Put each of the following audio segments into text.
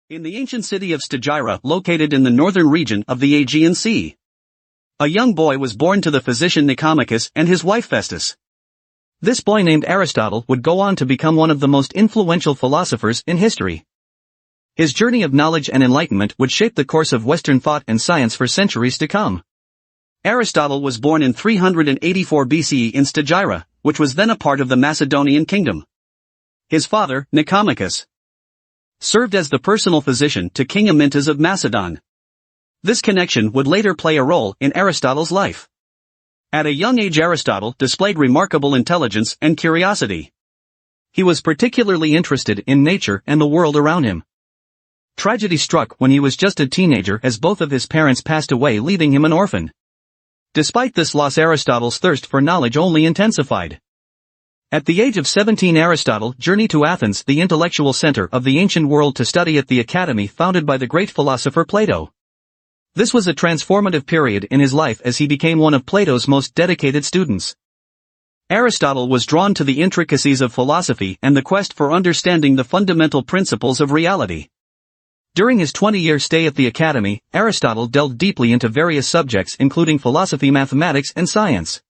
in the ancient city of Stagira, located in the northern region of the Aegean Sea. A young boy was born to the physician Nicomachus and his wife Festus. This boy named Aristotle would go on to become one of the most influential philosophers in history. His journey of knowledge and enlightenment would shape the course of Western thought and science for centuries to come. Aristotle was born in 384 BCE in Stagira, which was then a part of the Macedonian kingdom. His father, Nicomachus, served as the personal physician to King Amyntas of Macedon. This connection would later play a role in Aristotle's life. At a young age, Aristotle displayed remarkable intelligence and curiosity. He was particularly interested in nature and the world around him. Tragedy struck when he was just a teenager, as both of his parents passed away, leaving him an orphan. Despite this loss, Aristotle's thirst for knowledge only intensified. At the age of 17, Aristotle journeyed to Athens, the intellectual center of the ancient world, to study at the academy founded by the great philosopher Plato. This was a transformative period in his life, as he became one of Plato's most dedicated students. Aristotle was drawn to the intricacies of philosophy and the quest for understanding the fundamental principles of reality. During his 20-year stay at the academy, Aristotle delved deeply into various subjects including philosophy, mathematics, and science.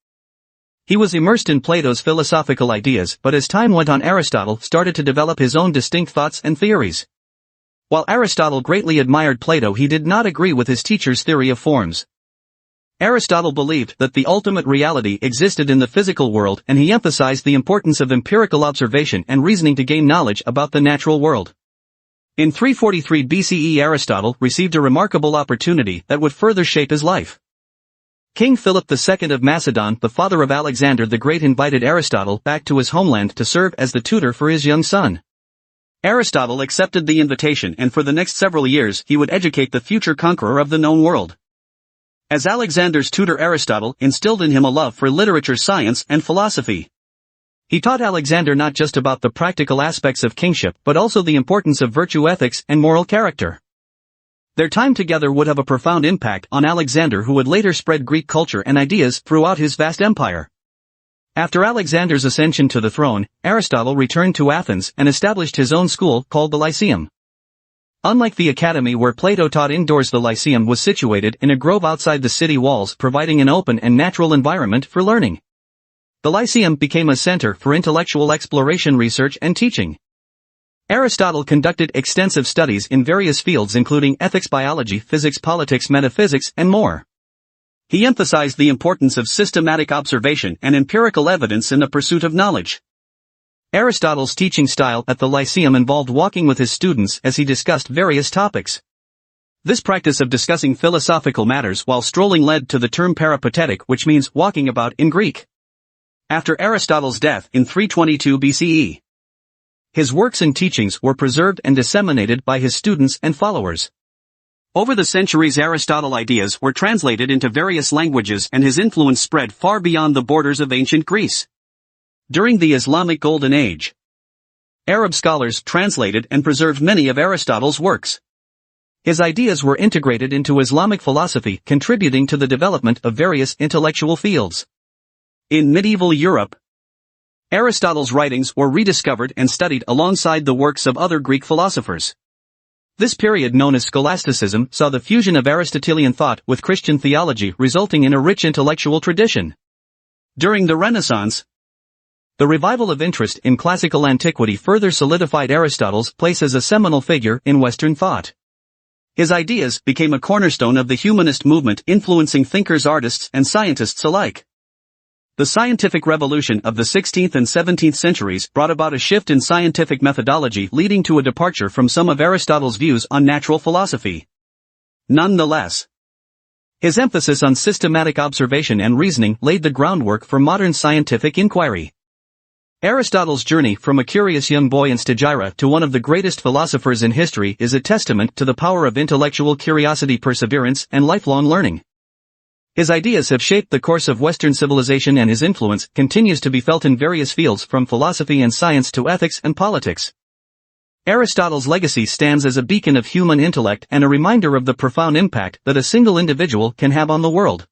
He was immersed in Plato's philosophical ideas, but as time went on, Aristotle started to develop his own distinct thoughts and theories. While Aristotle greatly admired Plato, he did not agree with his teacher's theory of forms. Aristotle believed that the ultimate reality existed in the physical world, and he emphasized the importance of empirical observation and reasoning to gain knowledge about the natural world. In 343 BCE, Aristotle received a remarkable opportunity that would further shape his life. King Philip II of Macedon, the father of Alexander the Great, invited Aristotle back to his homeland to serve as the tutor for his young son. Aristotle accepted the invitation, and for the next several years he would educate the future conqueror of the known world. As Alexander's tutor, Aristotle instilled in him a love for literature, science, and philosophy. He taught Alexander not just about the practical aspects of kingship, but also the importance of virtue, ethics, and moral character. Their time together would have a profound impact on Alexander, who would later spread Greek culture and ideas throughout his vast empire. After Alexander's ascension to the throne, Aristotle returned to Athens and established his own school called the Lyceum. Unlike the academy where Plato taught indoors, the Lyceum was situated in a grove outside the city walls, providing an open and natural environment for learning. The Lyceum became a center for intellectual exploration, research, and teaching. Aristotle conducted extensive studies in various fields including ethics, biology, physics, politics, metaphysics, and more. He emphasized the importance of systematic observation and empirical evidence in the pursuit of knowledge. Aristotle's teaching style at the Lyceum involved walking with his students as he discussed various topics. This practice of discussing philosophical matters while strolling led to the term peripatetic, which means walking about in Greek. After Aristotle's death in 322 BCE, his works and teachings were preserved and disseminated by his students and followers. Over the centuries, Aristotle's ideas were translated into various languages, and his influence spread far beyond the borders of ancient Greece. During the Islamic Golden Age, Arab scholars translated and preserved many of Aristotle's works. His ideas were integrated into Islamic philosophy, contributing to the development of various intellectual fields. In medieval Europe, Aristotle's writings were rediscovered and studied alongside the works of other Greek philosophers. This period, known as scholasticism, saw the fusion of Aristotelian thought with Christian theology, resulting in a rich intellectual tradition. During the Renaissance, the revival of interest in classical antiquity further solidified Aristotle's place as a seminal figure in Western thought. His ideas became a cornerstone of the humanist movement, influencing thinkers, artists, and scientists alike. The scientific revolution of the 16th and 17th centuries brought about a shift in scientific methodology, leading to a departure from some of Aristotle's views on natural philosophy. Nonetheless, his emphasis on systematic observation and reasoning laid the groundwork for modern scientific inquiry. Aristotle's journey from a curious young boy in Stagira to one of the greatest philosophers in history is a testament to the power of intellectual curiosity, perseverance, and lifelong learning. His ideas have shaped the course of Western civilization, and his influence continues to be felt in various fields from philosophy and science to ethics and politics. Aristotle's legacy stands as a beacon of human intellect and a reminder of the profound impact that a single individual can have on the world.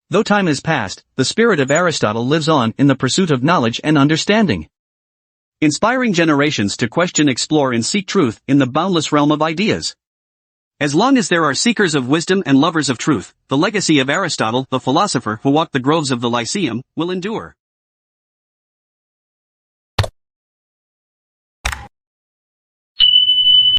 Though time has passed, the spirit of Aristotle lives on in the pursuit of knowledge and understanding. inspiring generations to question, explore and seek truth in the boundless realm of ideas. As long as there are seekers of wisdom and lovers of truth, the legacy of Aristotle, the philosopher who walked the groves of the Lyceum, will endure.